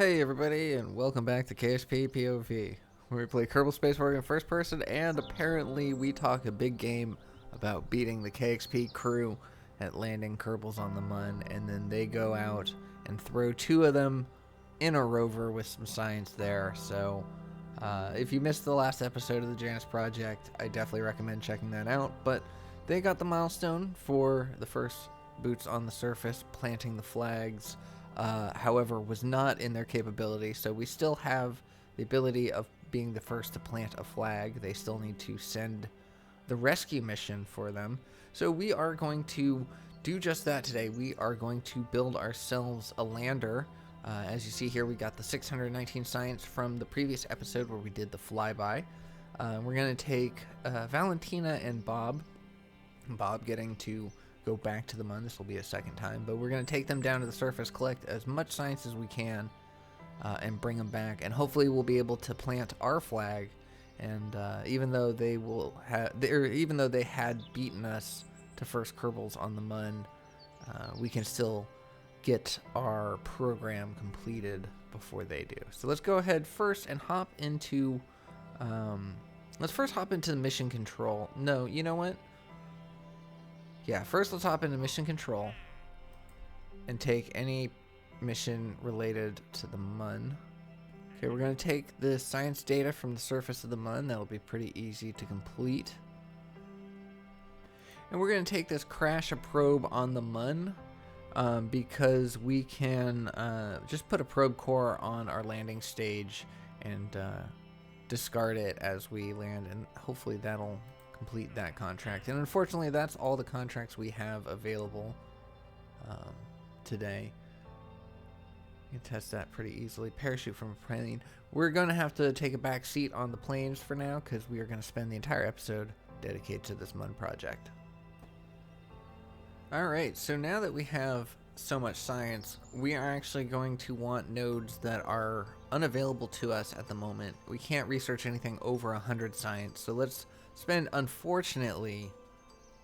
Hey everybody, and welcome back to KSP POV, where we play Kerbal Space War in first person, and apparently we talk a big game about beating the KXP crew at landing Kerbals on the Mun, and then they go out and throw two of them in a rover with some science there. So if you missed the last episode of the Janus Project, I definitely recommend checking that out. But they got the milestone for the first boots on the surface, planting the flags. However, was not in their capability, so we still have the ability of being the first to plant a flag. They still need to send the rescue mission for them. So we are going to do just that today. We are going to build ourselves a lander. As you see here, we got the 619 science from the previous episode where we did the flyby. We're going to take Valentina and Bob. Bob getting to go back to the Mun. This will be a second time, but we're going to take them down to the surface, collect as much science as we can, and bring them back. And hopefully we'll be able to plant our flag. And even though they had beaten us to first Kerbals on the Mun, we can still get our program completed before they do. So let's go ahead first and hop into let's first hop into the mission control. No, you know what? Yeah, first let's hop into mission control and take any mission related to the Mun. Okay, we're going to take the science data from the surface of the Mun. That'll be pretty easy to complete. And we're going to take this crash a probe on the Mun because we can just put a probe core on our landing stage and discard it as we land, and hopefully that'll complete that contract. And unfortunately, that's all the contracts we have available today. You can test that pretty easily. Parachute from a plane. We're going to have to take a back seat on the planes for now because we are going to spend the entire episode dedicated to this Mun project. Alright, so now that we have so much science, we are actually going to want nodes that are unavailable to us at the moment. We can't research anything over 100 science, so let's spend, unfortunately,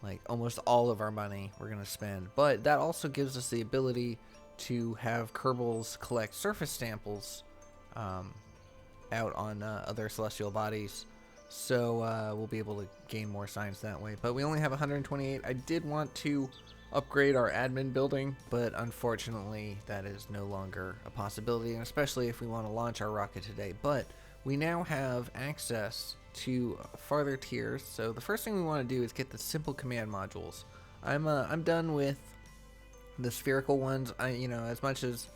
like almost all of our money we're going to spend. But that also gives us the ability to have Kerbals collect surface samples out on other celestial bodies. So we'll be able to gain more science that way. But we only have 128. I did want to upgrade our admin building, but unfortunately that is no longer a possibility, and especially if we want to launch our rocket today. But we now have access to farther tiers. So the first thing we want to do is get the simple command modules. I'm done with the spherical ones. As much as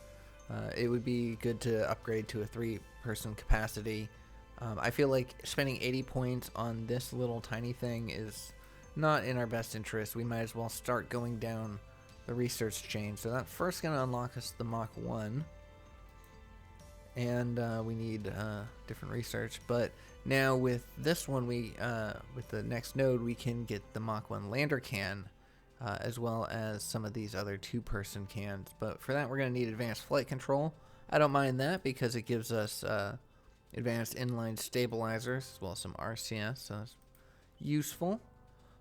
it would be good to upgrade to a 3-person capacity, I feel like spending 80 points on this little tiny thing is not in our best interest. We might as well start going down the research chain. So that's first going to unlock us the Mach 1. And we need different research. But now with this one, with the next node, we can get the Mach 1 lander can, as well as some of these other 2-person cans. But for that, we're going to need advanced flight control. I don't mind that because it gives us advanced inline stabilizers, as well as some RCS, so that's useful.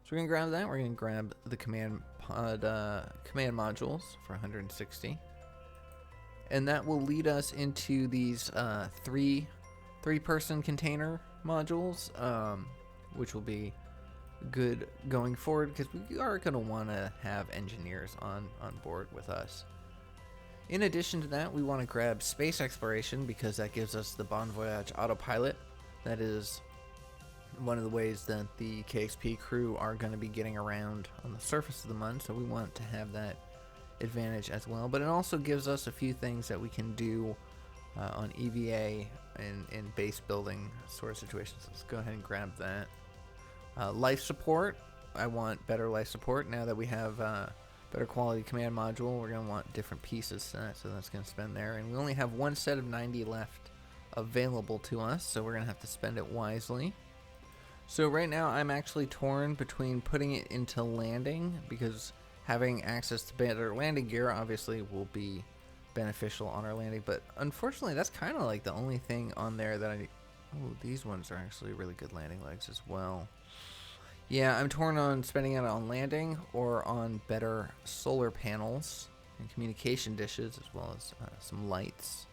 So we're going to grab that. We're going to grab the command modules for 160. And that will lead us into these three-person container modules, which will be good going forward because we are going to want to have engineers on board with us. In addition to that, we want to grab space exploration because that gives us the Bon Voyage autopilot. That is one of the ways that the KXP crew are going to be getting around on the surface of the Mun, so we want to have that advantage as well. But it also gives us a few things that we can do on EVA and in base building sort of situations. Let's go ahead and grab that. Life support. I want better life support. Now that we have better quality command module, we're going to want different pieces, so that's going to spend there. And we only have one set of 90 left available to us, so we're going to have to spend it wisely. So right now I'm actually torn between putting it into landing, because having access to better landing gear obviously will be beneficial on our landing, but unfortunately that's kind of like the only thing on there that oh, these ones are actually really good landing legs as well. Yeah, I'm torn on spending it on landing or on better solar panels and communication dishes, as well as some lights.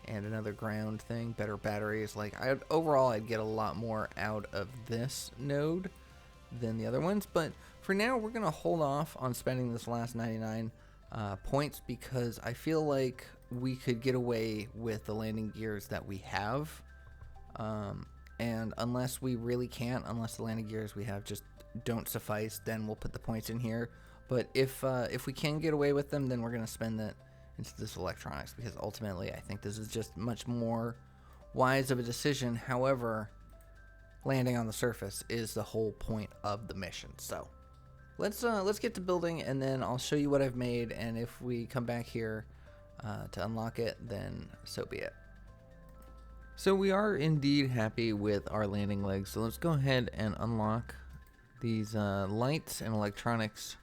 and another ground thing, better batteries. Like, overall, I'd get a lot more out of this node than the other ones. But for now, we're going to hold off on spending this last 99 points because I feel like we could get away with the landing gears that we have. And unless we really can't, unless the landing gears we have just don't suffice, then we'll put the points in here. But if we can get away with them, then we're going to spend that into this electronics, because ultimately I think this is just much more wise of a decision. However, landing on the surface is the whole point of the mission. So let's get to building, and then I'll show you what I've made, and if we come back here to unlock it, then so be it. So we are indeed happy with our landing legs, so let's go ahead and unlock these lights and electronics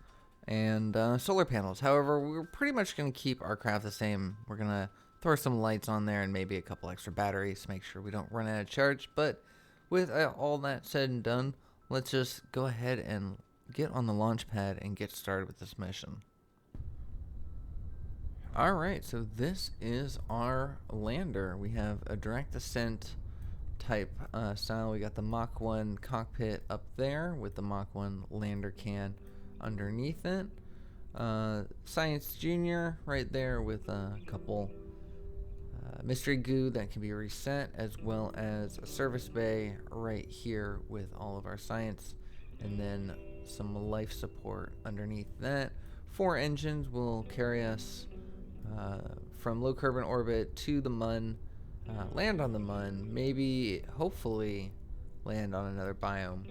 and solar panels. However, we're pretty much going to keep our craft the same. We're going to throw some lights on there and maybe a couple extra batteries to make sure we don't run out of charge. But with all that said and done, let's just go ahead and get on the launch pad and get started with this mission. Alright, so this is our lander. We have a direct descent type style. We got the Mach 1 cockpit up there with the Mach 1 lander can underneath it. Science Junior right there with a couple mystery goo that can be reset, as well as a service bay right here with all of our science, and then some life support underneath that. 4 engines will carry us from low carbon orbit to the Mun, land on the Mun, maybe hopefully land on another biome,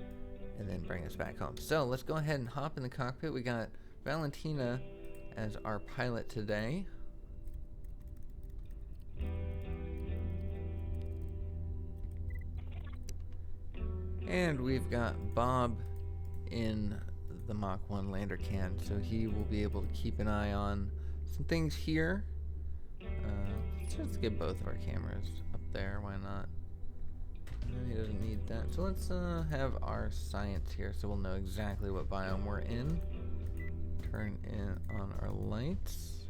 and then bring us back home. So let's go ahead and hop in the cockpit. We got Valentina as our pilot today. And we've got Bob in the Mach 1 lander can, so he will be able to keep an eye on some things here. Let's just get both of our cameras up there, why not? He doesn't need that. So let's have our science here so we'll know exactly what biome we're in. Turn in on our lights.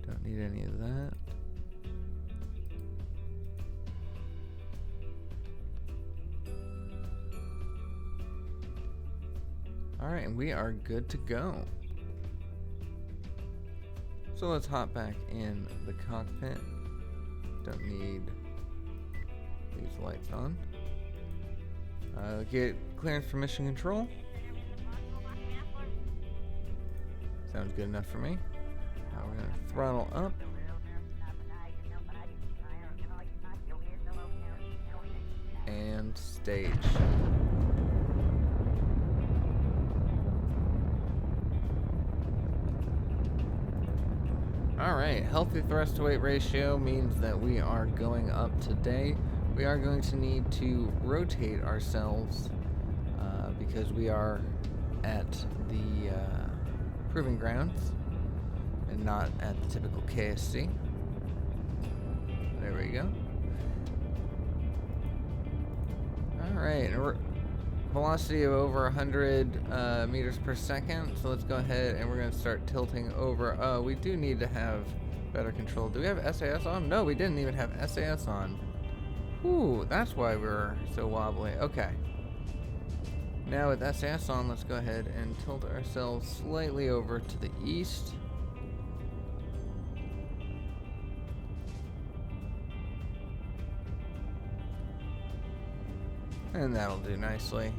Don't need any of that. Alright, and we are good to go. So let's hop back in the cockpit. Don't need these lights on. Get clearance for mission control. Sounds good enough for me. Now we're going to throttle up. And stage. Alright, healthy thrust to weight ratio means that we are going up today. We are going to need to rotate ourselves because we are at the proving grounds and not at the typical KSC. There we go. Alright, velocity of over 100 meters per second. So let's go ahead and we're going to start tilting over. We do need to have better control. Do we have SAS on? No, we didn't even have SAS on. Ooh, that's why we're so wobbly. Okay. Now with SAS on, let's go ahead and tilt ourselves slightly over to the east. And that'll do nicely.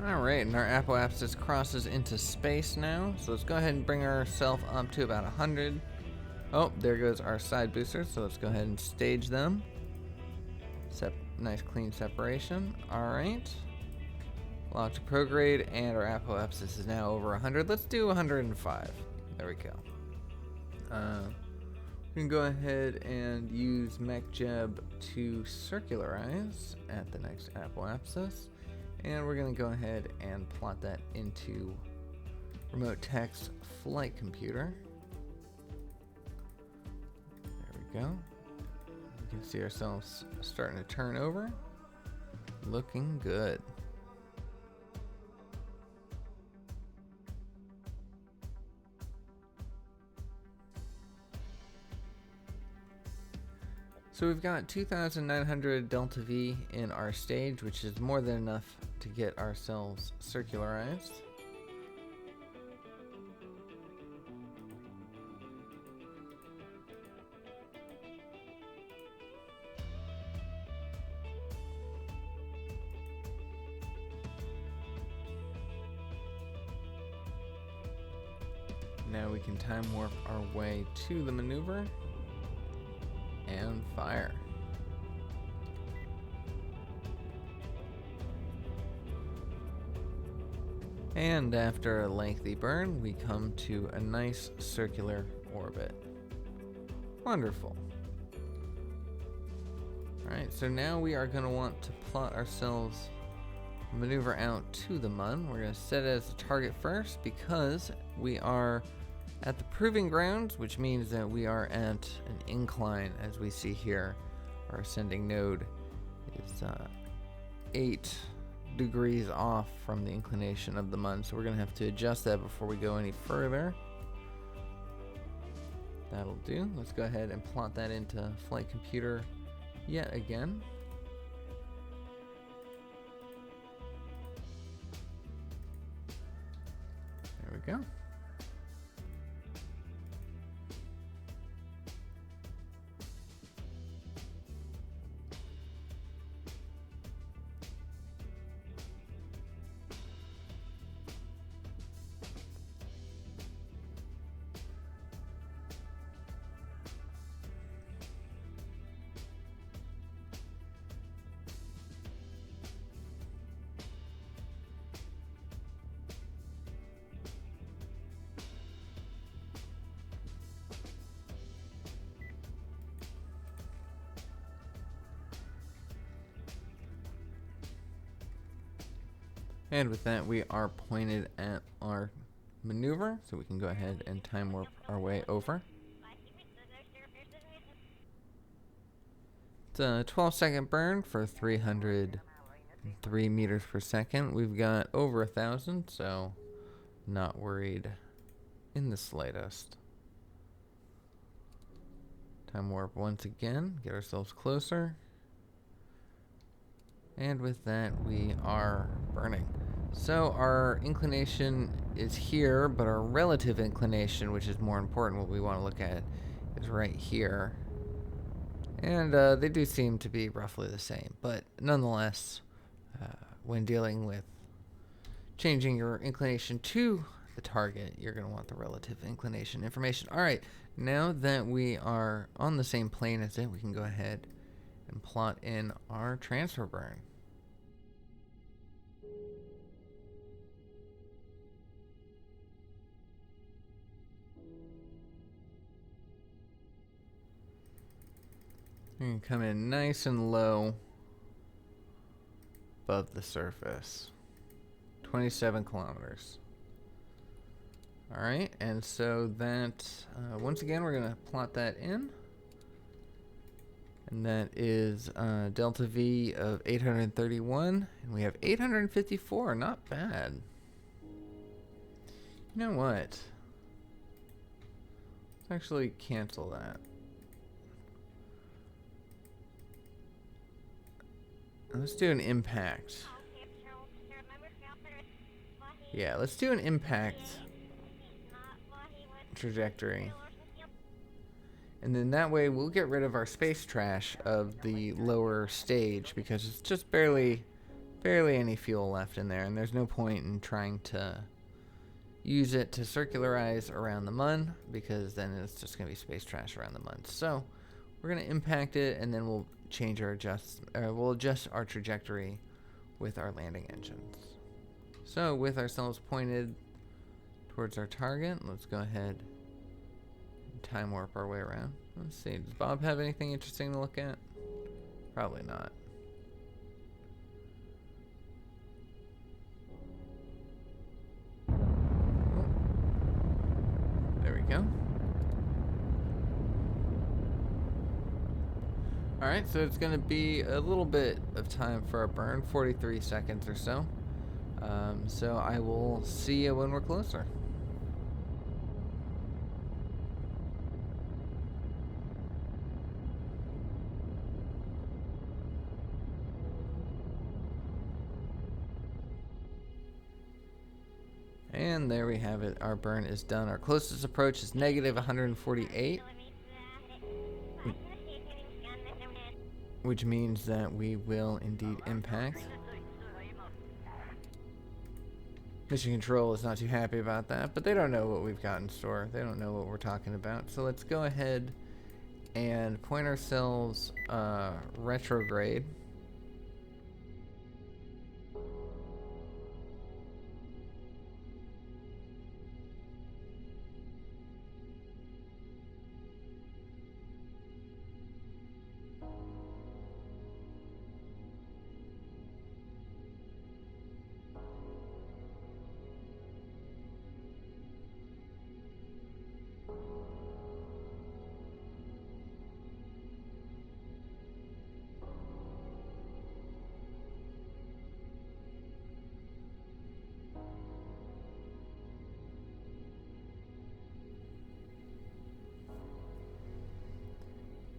Alright, and our apoapsis crosses into space now. So let's go ahead and bring ourselves up to about 100. Oh, there goes our side boosters. So let's go ahead and stage them. Nice clean separation. Alright. Launch prograde, and our apoapsis is now over 100. Let's do 105. There we go. We can go ahead and use M.A.C.H to circularize at the next apoapsis. And we're going to go ahead and plot that into remote text flight computer. There we go. We can see ourselves starting to turn over. Looking good. So we've got 2,900 delta V in our stage, which is more than enough to get ourselves circularized. Now we can time warp our way to the maneuver and fire. And after a lengthy burn, we come to a nice circular orbit. Wonderful. Alright, so now we are going to want to plot ourselves maneuver out to the Mun. We're going to set it as a target first because we are at the proving grounds, which means that we are at an incline, as we see here. Our ascending node is 8 degrees off from the inclination of the Mun, so we're going to have to adjust that before we go any further. That'll do. Let's go ahead and plot that into flight computer yet again. There we go. And with that, we are pointed at our maneuver, so we can go ahead and time warp our way over. It's a 12-second burn for 303 meters per second. We've got over 1,000, so not worried in the slightest. Time warp once again, get ourselves closer. And with that, we are burning. So our inclination is here, but our relative inclination, which is more important, what we want to look at, is right here. And they do seem to be roughly the same, but nonetheless, when dealing with changing your inclination to the target, you're going to want the relative inclination information. All right, now that we are on the same plane as it, we can go ahead and plot in our transfer burn. You can come in nice and low above the surface. 27 kilometers. Alright, and so that, once again, we're going to plot that in. And that is delta V of 831, and we have 854, not bad. You know what? Let's actually cancel that. Let's do an impact. Yeah, let's do an impact trajectory. And then that way we'll get rid of our space trash of the lower stage because it's just barely barely any fuel left in there, and there's no point in trying to use it to circularize around the Mun, because then it's just going to be space trash around the Mun. So we're going to impact it, and then we'll we'll adjust our trajectory with our landing engines. So with ourselves pointed towards our target, let's go ahead and time warp our way around. Let's see, does Bob have anything interesting to look at? Probably not. There we go. Alright, so it's going to be a little bit of time for our burn, 43 seconds or so. So I will see you when we're closer. And there we have it. Our burn is done. Our closest approach is negative 148. Which means that we will indeed impact. Mission Control is not too happy about that, but they don't know what we've got in store. They don't know what we're talking about. So let's go ahead and point ourselves retrograde.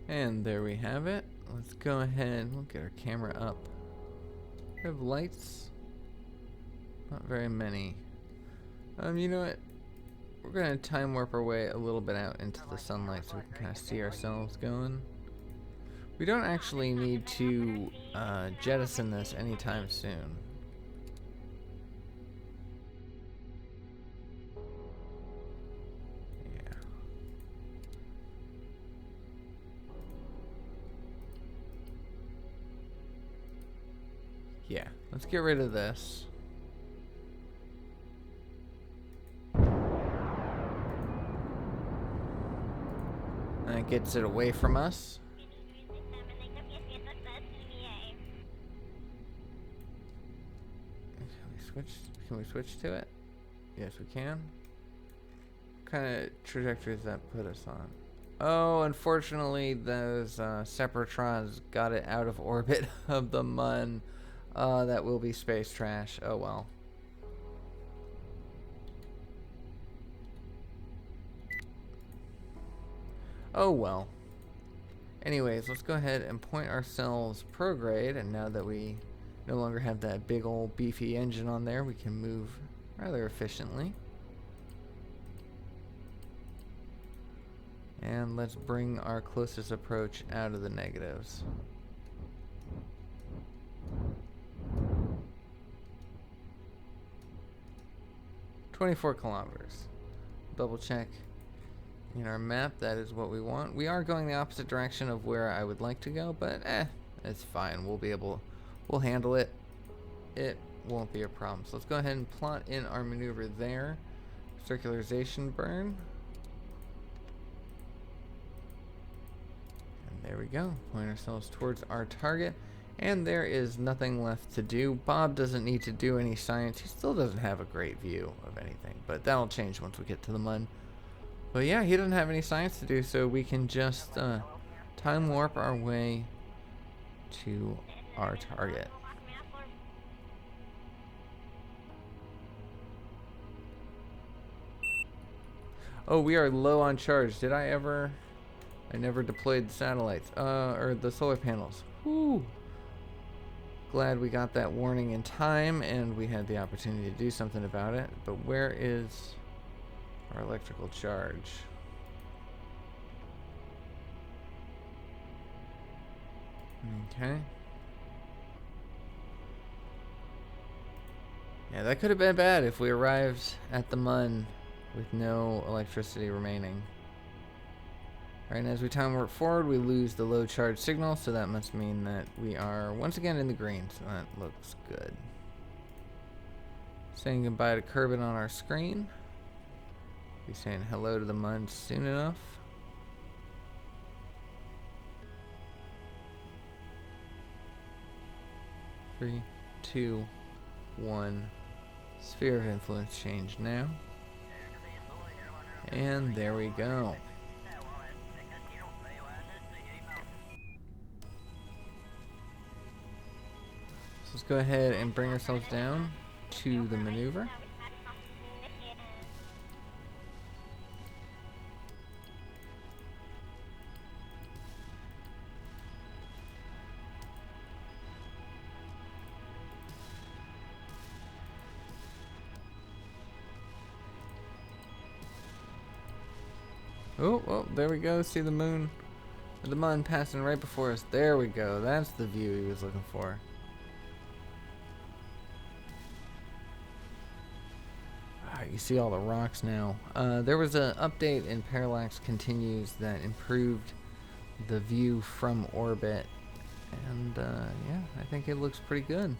And there we have it. Let's go ahead, we'll get our camera up. We have lights. Not very many. You know what? We're gonna time warp our way a little bit out into the sunlight so we can kind of see ourselves going. We don't actually need to jettison this anytime soon. Yeah, let's get rid of this. That gets it away from us. Can we switch to it? Yes, we can. What kind of trajectory does that put us on? Oh, unfortunately, those Separatrons got it out of orbit of the Mun. That will be space trash. Oh well. Oh well. Anyways, let's go ahead and point ourselves prograde, and now that we no longer have that big old beefy engine on there, we can move rather efficiently. And let's bring our closest approach out of the negatives. "24 kilometers. Double check in our map, that is what we want. We are going the opposite direction of where I would like to go, but it's fine. We'll handle it. It won't be a problem. So let's go ahead and plot in our maneuver there. Circularization burn. And there we go. Point ourselves towards our target. And there is nothing left to do. Bob doesn't need to do any science. He still doesn't have a great view of anything, but that'll change once we get to the Mun. But yeah, he doesn't have any science to do, so we can just time warp our way to our target. Oh, we are low on charge. Did I ever? I never deployed the satellites, or the solar panels. Whew. Glad we got that warning in time and we had the opportunity to do something about it. But where is our electrical charge? Okay. Yeah, that could have been bad if we arrived at the Mun with no electricity remaining. Alright, and as we time warp forward, we lose the low charge signal, so that must mean that we are once again in the green, so that looks good. Saying goodbye to Kerbin on our screen. Be saying hello to the Mun soon enough. Three, two, one. Sphere of influence change now. And there we go. So let's go ahead and bring ourselves down to the maneuver. Oh, there we go. See the moon, the Mun passing right before us. There we go. That's the view he was looking for. Alright, you see all the rocks now. There was an update in Parallax Continues that improved the view from orbit, and yeah, I think it looks pretty good.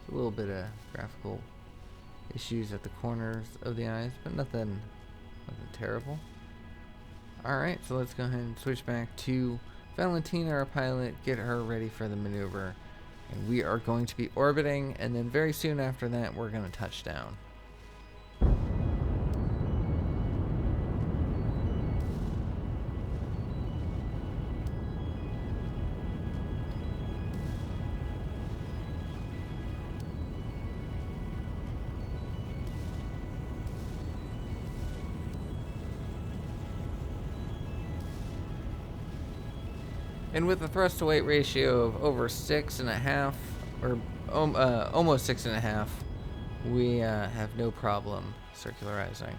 A little bit of graphical issues at the corners of the eyes, but nothing terrible. Alright, so let's go ahead and switch back to Valentina, our pilot, get her ready for the maneuver. And we are going to be orbiting, and then very soon after that, we're going to touch down. And with a thrust to weight ratio of over 6.5, or almost 6.5, we have no problem circularizing.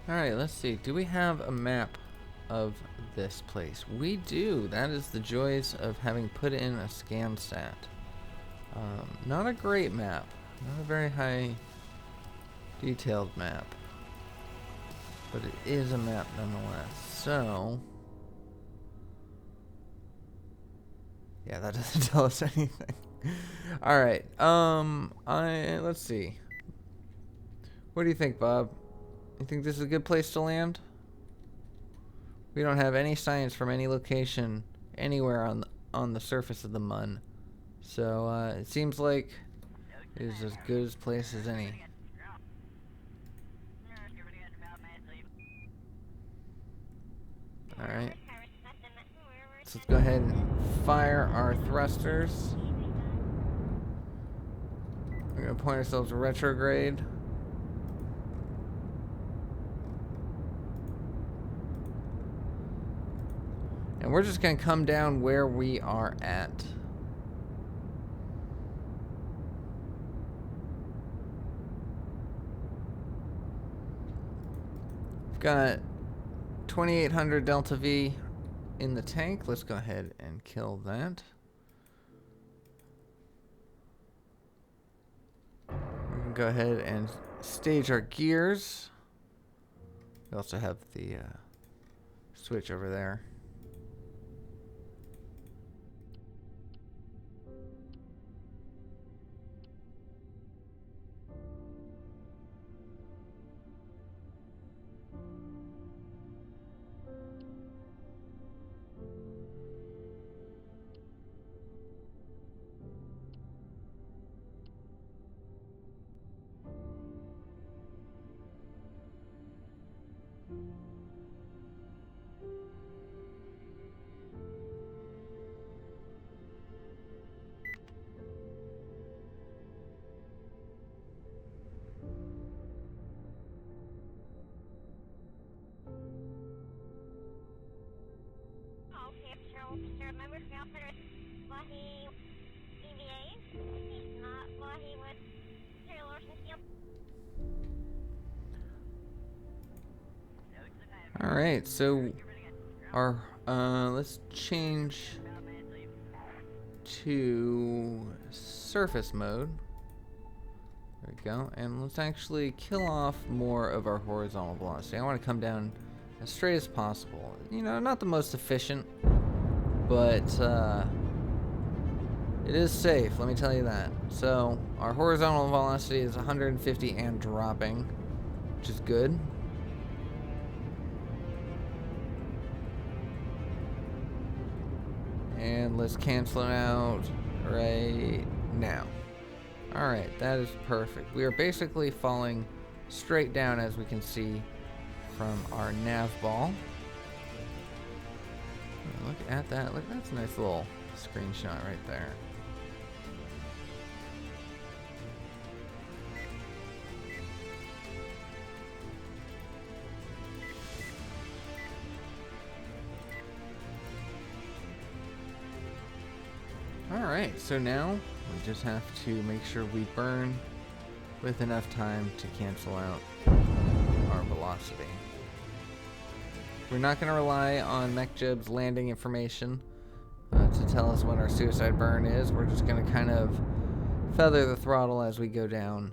Alright, let's see. Do we have a map of this place? We do. That is the joys of having put in a scan stat. Not a great map. Not a very high detailed map. But it is a map nonetheless. So yeah, that doesn't tell us anything. Alright, let's see. What do you think, Bob? You think this is a good place to land? We don't have any signs from any location anywhere on the surface of the Mun. So it seems like it is as good a place as any. Alright. So let's go ahead and fire our thrusters. We're going to point ourselves retrograde. And we're just going to come down where we are at. We've got 2800 Delta V in the tank. Let's go ahead and kill that. We can go ahead and stage our gears. We also have the switch over there. Alright, so our let's change to surface mode. There we go. And let's actually kill off more of our horizontal velocity. I want to come down as straight as possible. You know, not the most efficient, but it is safe, let me tell you that. So our horizontal velocity is 150 and dropping, which is good. And let's cancel it out right now. Alright, that is perfect. We are basically falling straight down, as we can see from our nav ball. Look at that. Look, that's a nice little screenshot right there. Alright, so now we just have to make sure we burn with enough time to cancel out our velocity. We're not going to rely on M.A.C.H's landing information to tell us when our suicide burn is. We're just going to kind of feather the throttle as we go down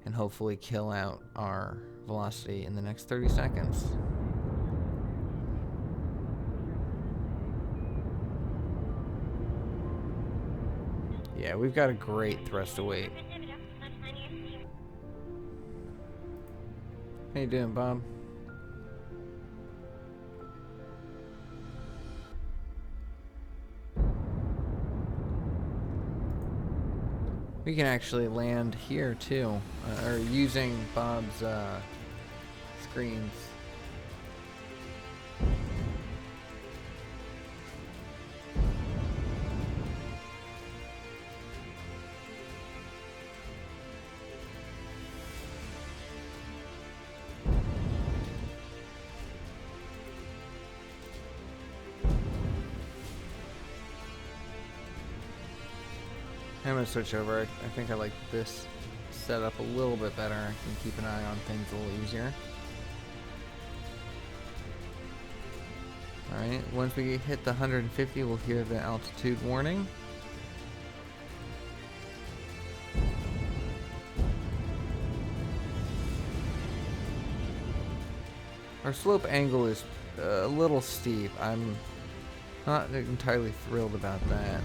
and hopefully kill out our velocity in the next 30 seconds. Yeah, we've got a great thrust to weight. How you doing, Bob? We can actually land here too, or using Bob's screens. I'm going to switch over. I think I like this setup a little bit better. I can keep an eye on things a little easier. Alright, once we hit the 150, we'll hear the altitude warning. Our slope angle is a little steep. I'm not entirely thrilled about that.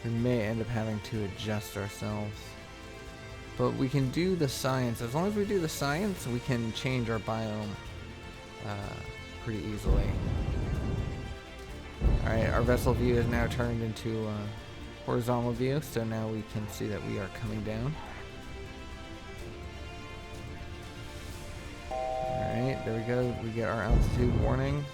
We may end up having to adjust ourselves. But we can do the science. As long as we do the science, we can change our biome pretty easily. Alright, our vessel view is now turned into horizontal view, so now we can see that we are coming down. Alright, there we go. We get our altitude warning.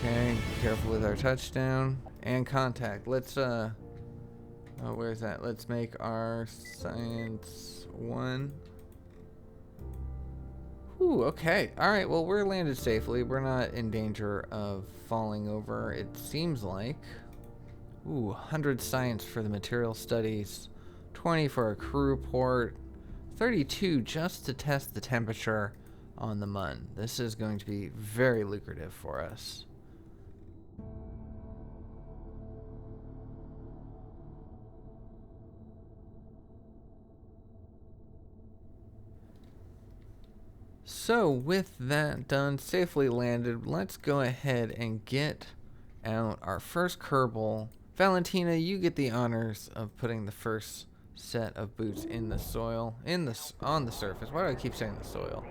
Okay, be careful with our touchdown and contact. Let's oh, where's that? Let's make our science 1. Ooh, okay. Alright, well, we're landed safely. We're not in danger of falling over, it seems like. Ooh, 100 science for the material studies, 20 for a crew report, 32 just to test the temperature on the Mun. This is going to be very lucrative for us. So with that done, safely landed, let's go ahead and get out our first Kerbal. Valentina, you get the honors of putting the first set of boots in the soil, on the surface. Why do I keep saying the soil?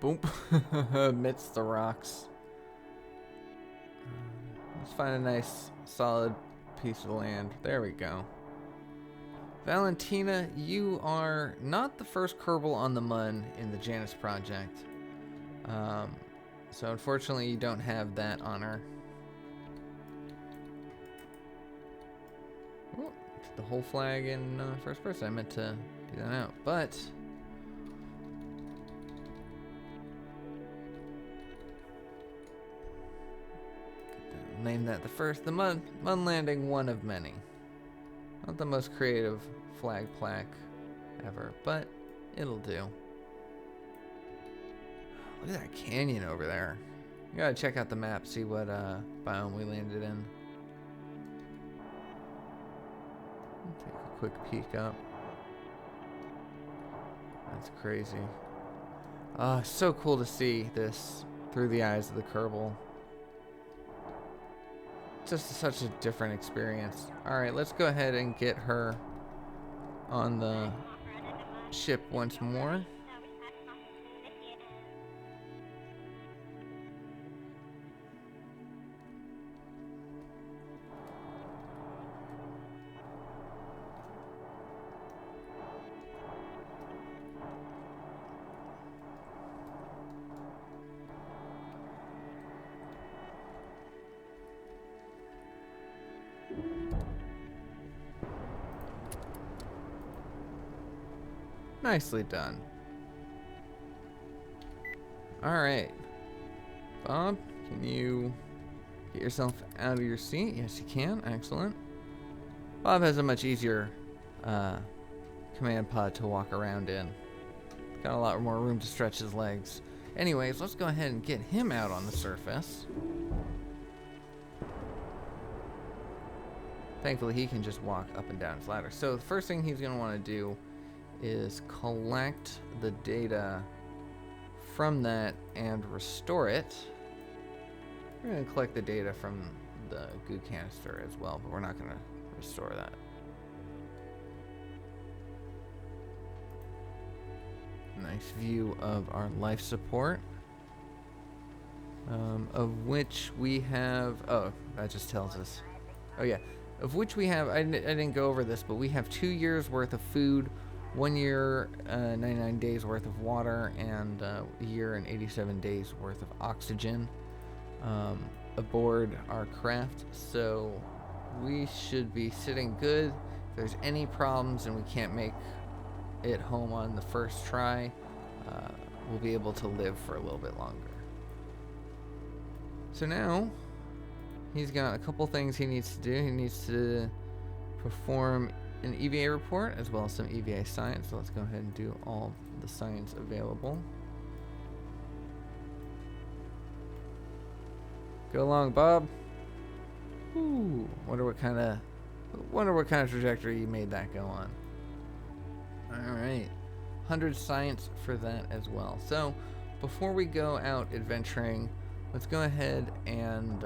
Boom. Amidst the rocks. Let's find a nice, solid piece of land. There we go. Valentina, you are not the first Kerbal on the Mun in the Janus project. So unfortunately you don't have that honor. Ooh, the whole flag in first person. I meant to do that out, but name that the Mun landing, one of many. Not the most creative flag plaque ever, but it'll do. Look at that canyon over there. You gotta check out the map, see what biome we landed in. Take a quick peek up. That's crazy. So cool to see this through the eyes of the Kerbal. Just such a different experience. Alright, let's go ahead and get her on the ship once more. Nicely done. Alright. Bob, can you get yourself out of your seat? Yes, you can. Excellent. Bob has a much easier command pod to walk around in. Got a lot more room to stretch his legs. Anyways, let's go ahead and get him out on the surface. Thankfully, he can just walk up and down his ladder. So the first thing he's going to want to do is collect the data from that and restore it. We're going to collect the data from the goo canister as well, but we're not going to restore that. Nice view of our life support, of which we have, oh, that just tells us, oh yeah, of which we have, I didn't go over this, but we have 2 years worth of food, 1 year, 99 days worth of water, and a year and 87 days worth of oxygen aboard our craft. So we should be sitting good. If there's any problems and we can't make it home on the first try, we'll be able to live for a little bit longer. So now he's got a couple things he needs to do. He needs to perform an EVA report as well as some EVA science. So let's go ahead and do all the science available. Go along, Bob. Ooh, wonder what kind of trajectory you made that go on. All right, 100 science for that as well. So before we go out adventuring, let's go ahead and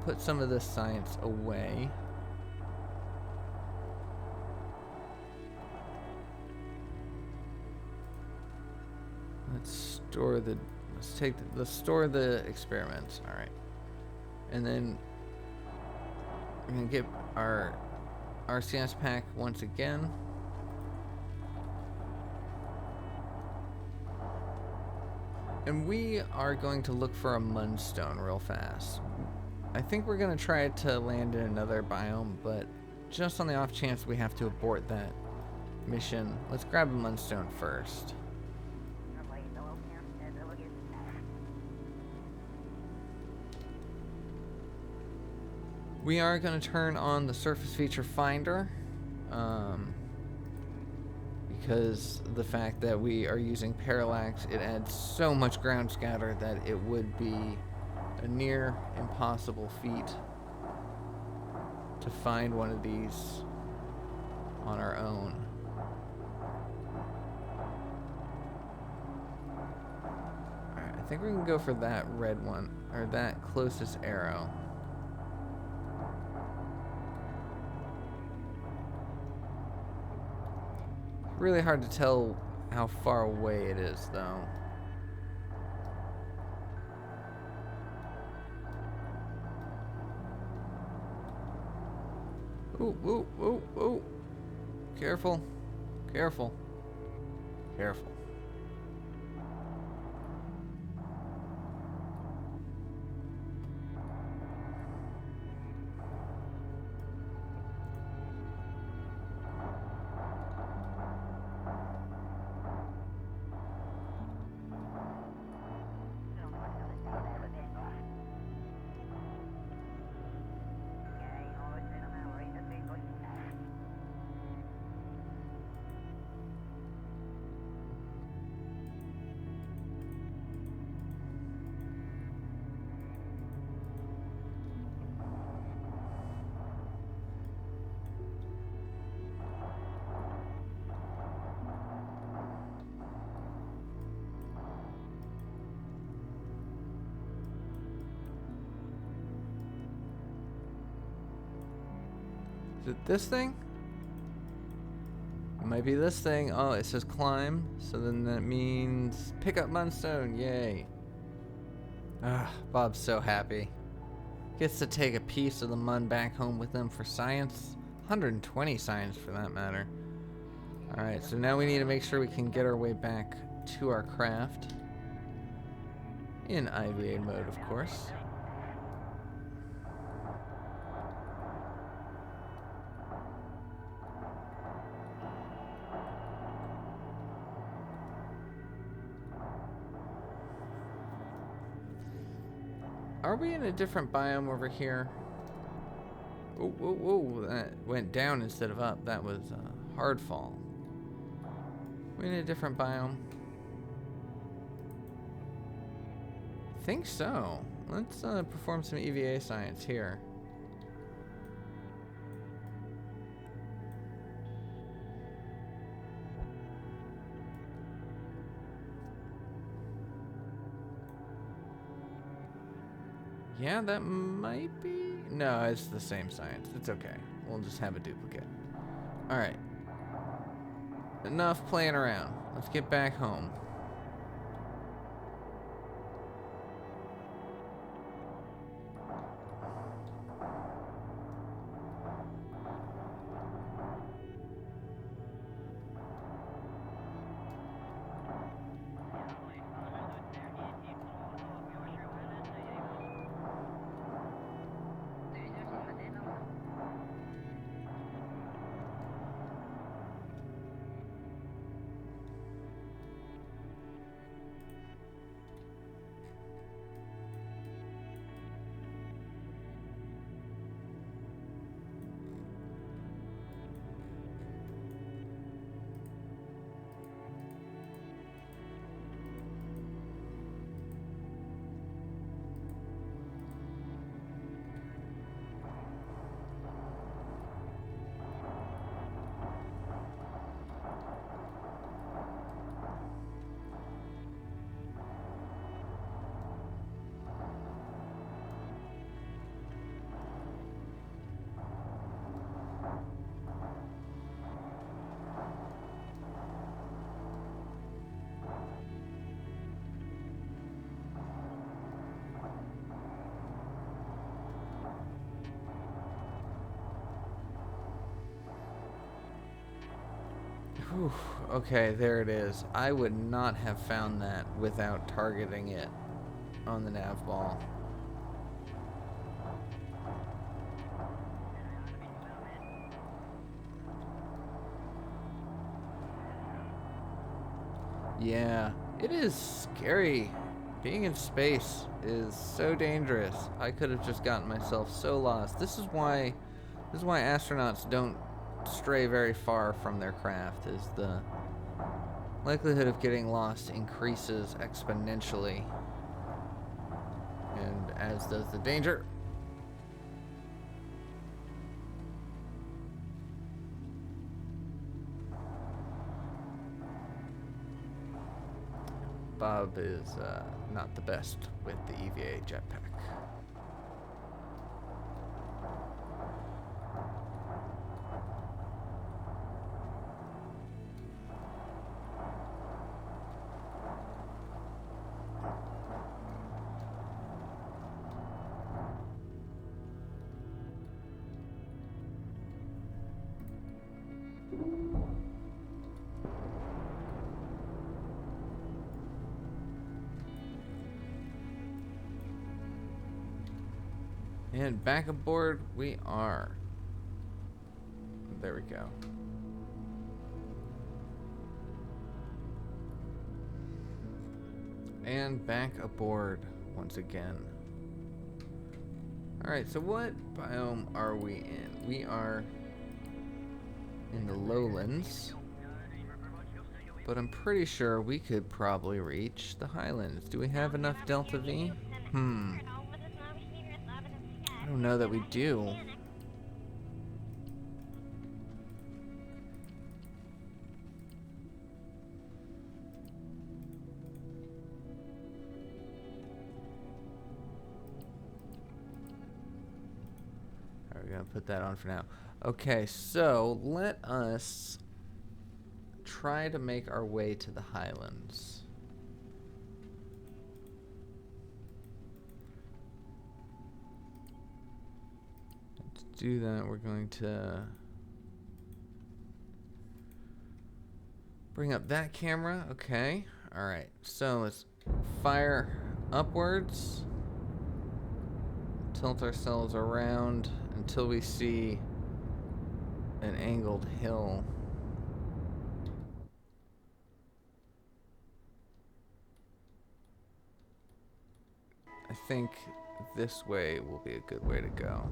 put some of this science away. Let's store the experiments. All right, and then we're gonna get our RCS pack once again. And we are going to look for a Munstone real fast. I think we're going to try to land in another biome, but just on the off chance we have to abort that mission, let's grab a Munstone first. We are going to turn on the surface feature finder. Because the fact that we are using parallax, it adds so much ground scatter that it would be a near impossible feat to find one of these on our own. Alright, I think we can go for that red one, or that closest arrow. Really hard to tell how far away it is, though. Ooh, ooh, ooh, ooh. Careful. Careful. Careful. Is it this thing? It might be this thing. Oh, it says climb. So then that means pick up Munstone. Yay. Ah, Bob's so happy. Gets to take a piece of the Mun back home with him for science. 120 science for that matter. Alright, so now we need to make sure we can get our way back to our craft. In IVA mode, of course. Are we in a different biome over here? Oh, whoa, whoa, that went down instead of up. That was a hard fall. We in a different biome? Think so. Let's perform some EVA science here. Yeah, that might be... No, it's the same science. It's okay. We'll just have a duplicate. Alright. Enough playing around. Let's get back home. Whew, okay, there it is. I would not have found that without targeting it on the nav ball. Yeah, it is scary. Being in space is so dangerous. I could have just gotten myself so lost. This is why astronauts don't stray very far from their craft, is the likelihood of getting lost increases exponentially, and as does the danger. Bob is not the best with the EVA jetpack. And back aboard we are. There we go. And back aboard once again. Alright, so what biome are we in? We are in the lowlands. But I'm pretty sure we could probably reach the highlands. Do we have enough Delta V? I don't know that we do. We're gonna put that on for now. Okay, so let us try to make our way to the highlands. To do that, we're going to bring up that camera. Okay, all right, so let's fire upwards, tilt ourselves around until we see an angled hill. I think this way will be a good way to go.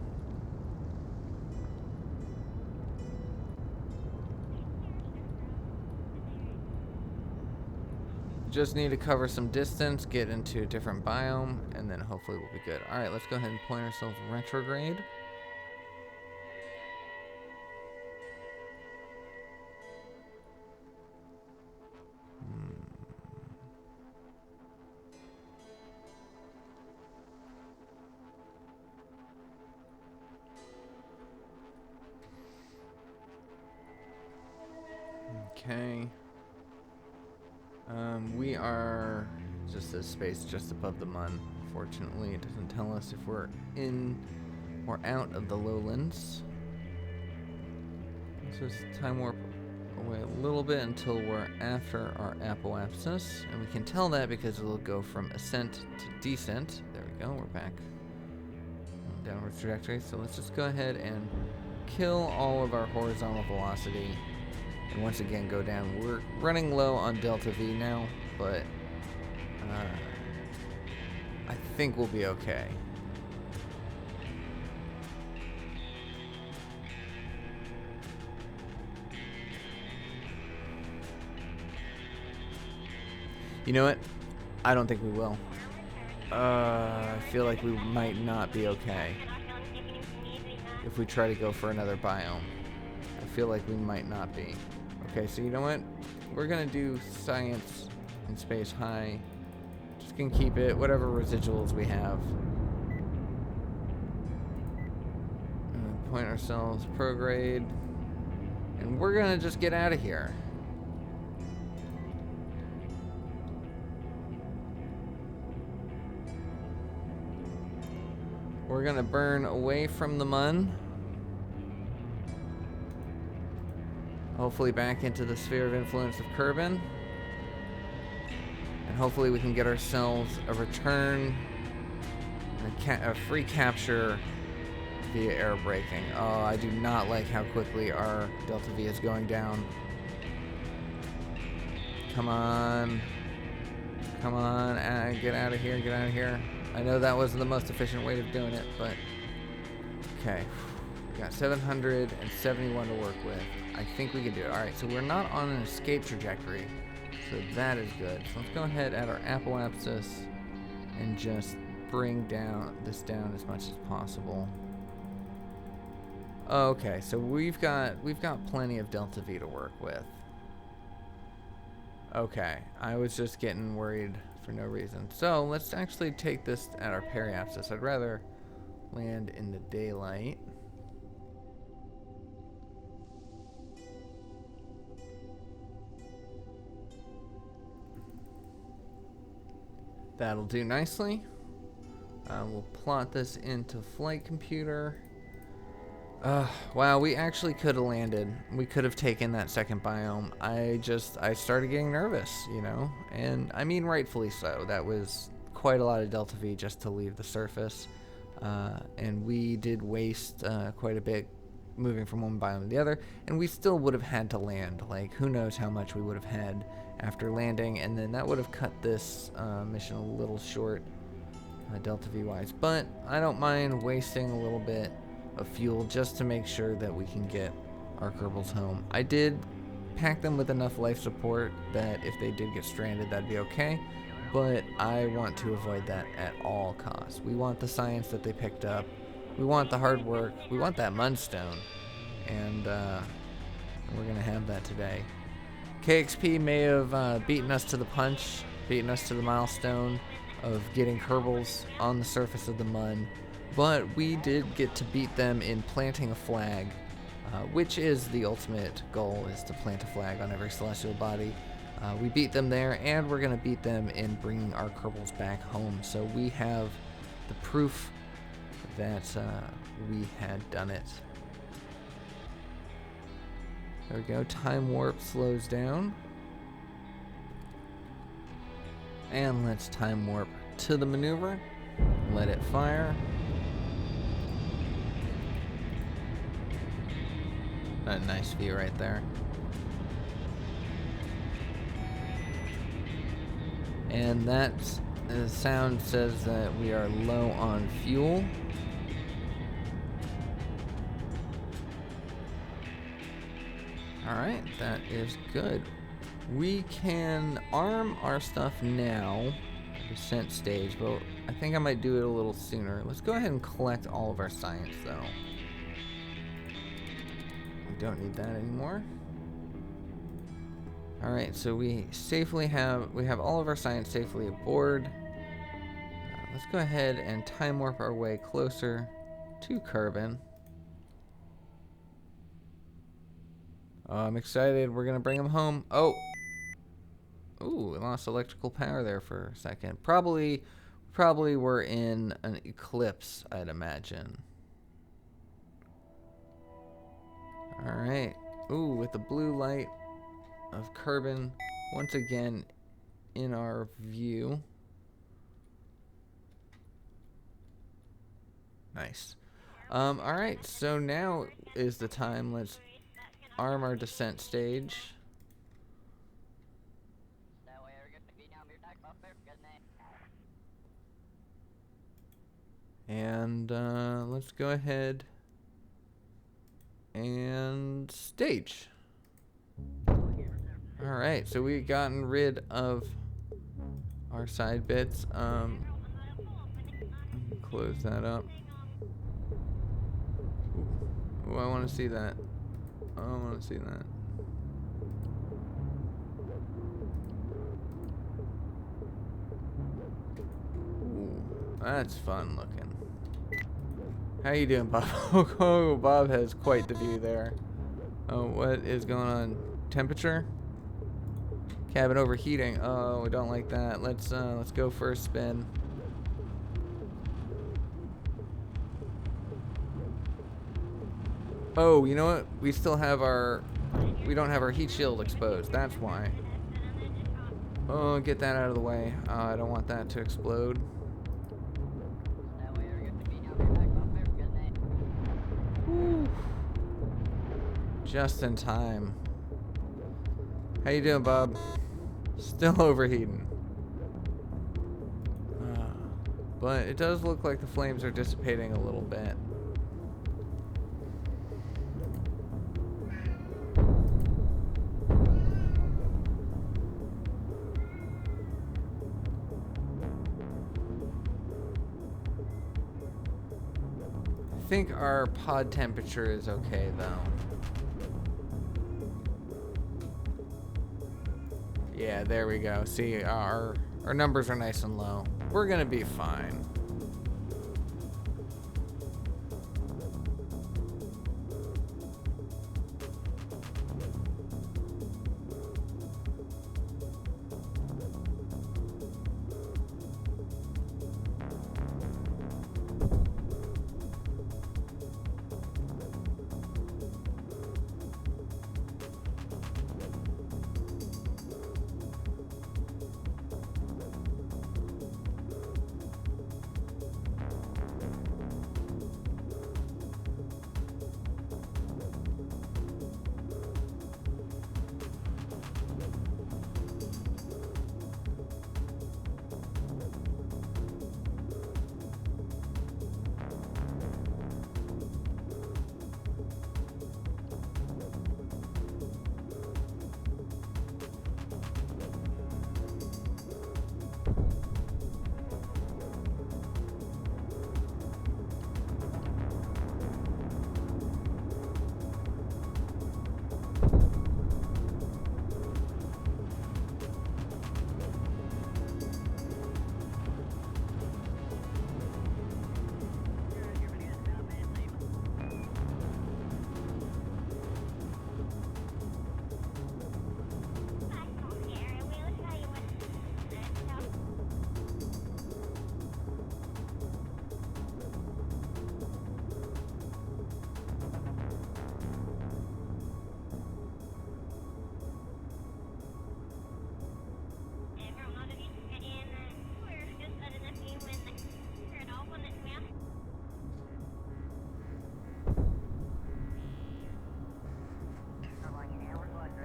Just need to cover some distance, get into a different biome, and then hopefully we'll be good. Alright, let's go ahead and point ourselves retrograde. Okay. We are just a space just above the Mun. Fortunately, it doesn't tell us if we're in or out of the lowlands. So it's time warp away a little bit until we're after our apoapsis, and we can tell that because it'll go from ascent to descent. There we go. We're back on downward trajectory. So let's just go ahead and kill all of our horizontal velocity. And once again go down. We're running low on Delta V now, but I think we'll be okay. You know what? I don't think we will. I feel like we might not be okay if we try to go for another biome. I feel like we might not be. Okay, so you know what? We're gonna do science in space high. Just gonna keep it, whatever residuals we have. Point ourselves prograde. And we're gonna just get out of here. We're gonna burn away from the Mun. Hopefully back into the sphere of influence of Kerbin. And hopefully we can get ourselves a return, a free capture via air braking. Oh, I do not like how quickly our Delta V is going down. Come on. Come on, get out of here, get out of here. I know that wasn't the most efficient way of doing it, but okay. We got 771 to work with. I think we can do it. Alright, so we're not on an escape trajectory, so that is good. So let's go ahead at our apoapsis and just bring this down as much as possible. Okay, so we've got plenty of Delta V to work with. Okay, I was just getting worried for no reason. So let's actually take this at our periapsis. I'd rather land in the daylight. That'll do nicely. We'll plot this into flight computer. Wow, we actually could have landed. We could have taken that second biome. I started getting nervous, you know? And I mean, rightfully so. That was quite a lot of Delta V just to leave the surface. and we did waste quite a bit moving from one biome to the other, and we still would have had to land. Like, who knows how much we would have had after landing, and then that would have cut this mission a little short, Delta V wise. But I don't mind wasting a little bit of fuel just to make sure that we can get our Kerbals home. I did pack them with enough life support that if they did get stranded, that'd be okay, but I want to avoid that at all costs. We want the science that they picked up, we want the hard work, we want that Munstone, and we're gonna have that today. KXP may have beaten us to the punch, beaten us to the milestone of getting Kerbals on the surface of the Mun, but we did get to beat them in planting a flag, which is the ultimate goal, is to plant a flag on every celestial body. We beat them there, and we're going to beat them in bringing our Kerbals back home. So we have the proof that we had done it. There we go. Time warp slows down. And let's time warp to the maneuver. Let it fire. A nice view right there. And that sound says that we are low on fuel. Alright, that is good. We can arm our stuff now, descent stage, but I think I might do it a little sooner. Let's go ahead and collect all of our science though. We don't need that anymore. Alright, so we have all of our science safely aboard. Let's go ahead and time warp our way closer to Kerbin. Oh, I'm excited. We're gonna bring him home. Oh! Ooh, we lost electrical power there for a second. Probably we're in an eclipse, I'd imagine. Alright. Ooh, with the blue light of Kerbin once again in our view. Nice. Alright, so now is the time. Let's arm our descent stage. And let's go ahead and stage. Alright, so we've gotten rid of our side bits. Close that up. Ooh, I want to see that. I want to see that. Ooh, that's fun looking. How you doing, Bob? Oh, Bob has quite the view there. Oh, what is going on? Temperature? Cabin overheating. Oh, we don't like that. Let's go for a spin. Oh, you know what? We don't have our heat shield exposed. That's why. Oh, get that out of the way. I don't want that to explode. Woo. Just in time. How you doing, Bob? Still overheating. But it does look like the flames are dissipating a little bit. I think our pod temperature is okay though. Yeah, there we go. See, our numbers are nice and low. We're gonna be fine.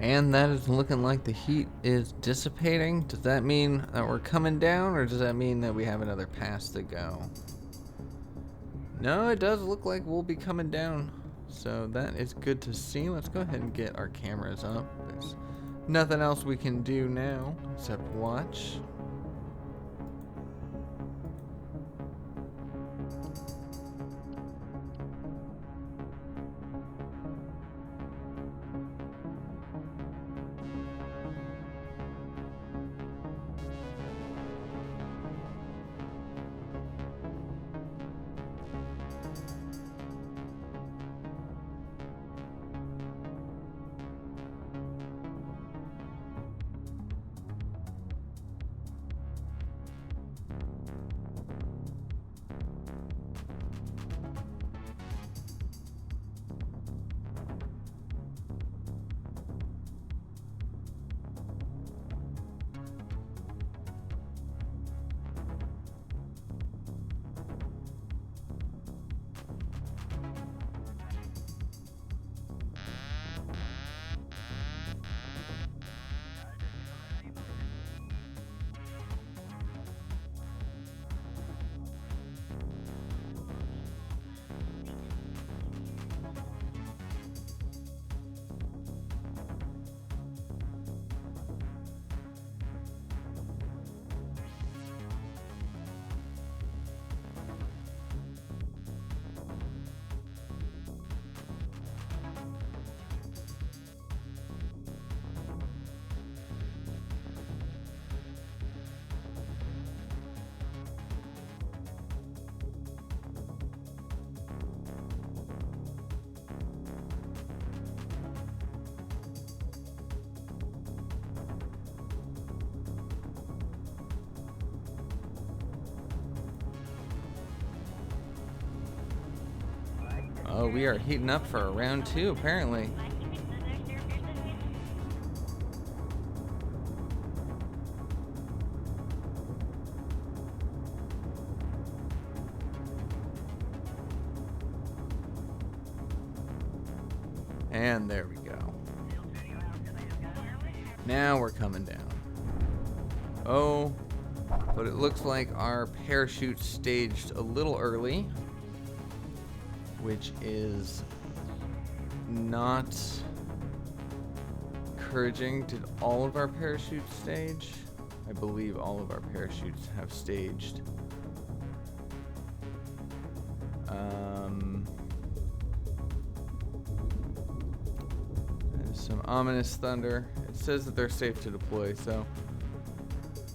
And that is looking like the heat is dissipating. Does that mean that we're coming down, or does that mean that we have another pass to go? No, it does look like we'll be coming down. So that is good to see. Let's go ahead and get our cameras up. There's nothing else we can do now except watch. Oh, we are heating up for round 2, apparently. And there we go. Now we're coming down. Oh, but it looks like our parachute staged a little early, which is not encouraging. Did all of our parachutes stage? I believe all of our parachutes have staged. There's some ominous thunder. It says that they're safe to deploy, so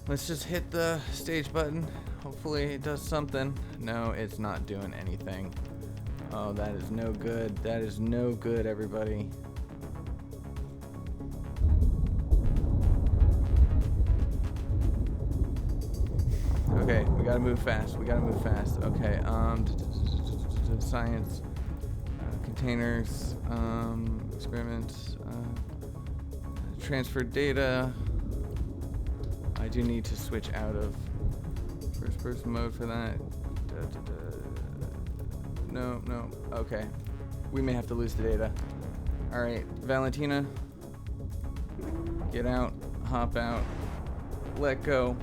let's just hit the stage button. Hopefully it does something. No, it's not doing anything. Oh, that is no good. That is no good, everybody. Okay, we gotta move fast. We gotta move fast. Okay, science, containers, experiments, transfer data. I do need to switch out of first person mode for that. No. Okay. We may have to lose the data. Alright, Valentina. Get out. Hop out. Let go.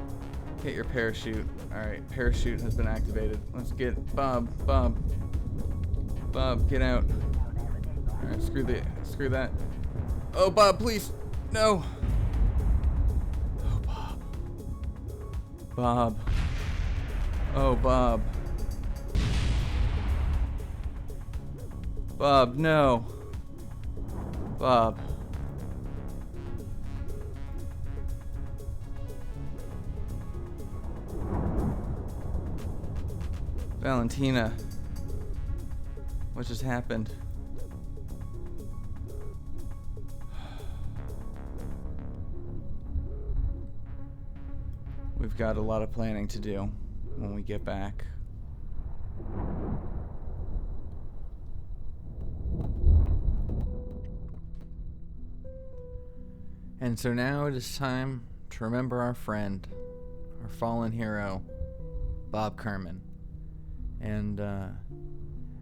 Hit your parachute. Alright, parachute has been activated. Let's get Bob, get out. Alright, screw that. Oh, Bob, please. No. Oh, Bob. Oh, Bob. Bob, no. Bob. Valentina. What just happened? We've got a lot of planning to do when we get back. And so now it is time to remember our friend, our fallen hero, Bob Kerman. And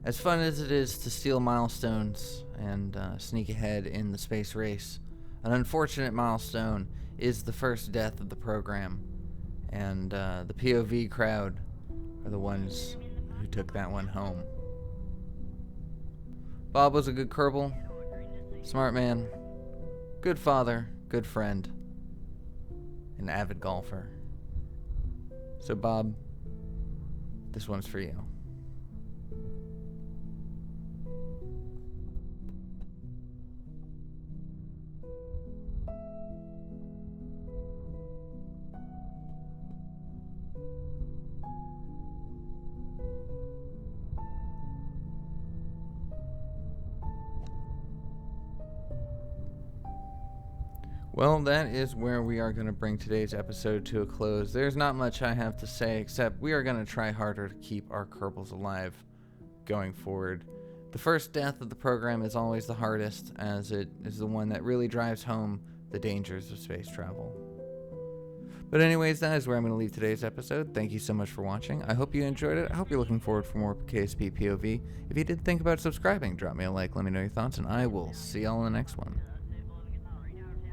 as fun as it is to steal milestones and sneak ahead in the space race, An unfortunate milestone is the first death of the program, and the POV crowd are the ones who took that one home. Bob was a good Kerbal, smart man, good father, good friend, an avid golfer. So Bob, this one's for you. Well, that is where we are going to bring today's episode to a close. There's not much I have to say, except we are going to try harder to keep our Kerbals alive going forward. The first death of the program is always the hardest, as it is the one that really drives home the dangers of space travel. But anyways, that is where I'm going to leave today's episode. Thank you so much for watching. I hope you enjoyed it. I hope you're looking forward for more KSP POV. If you did think about subscribing, drop me a like, let me know your thoughts, and I will see y'all in the next one.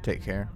Take care.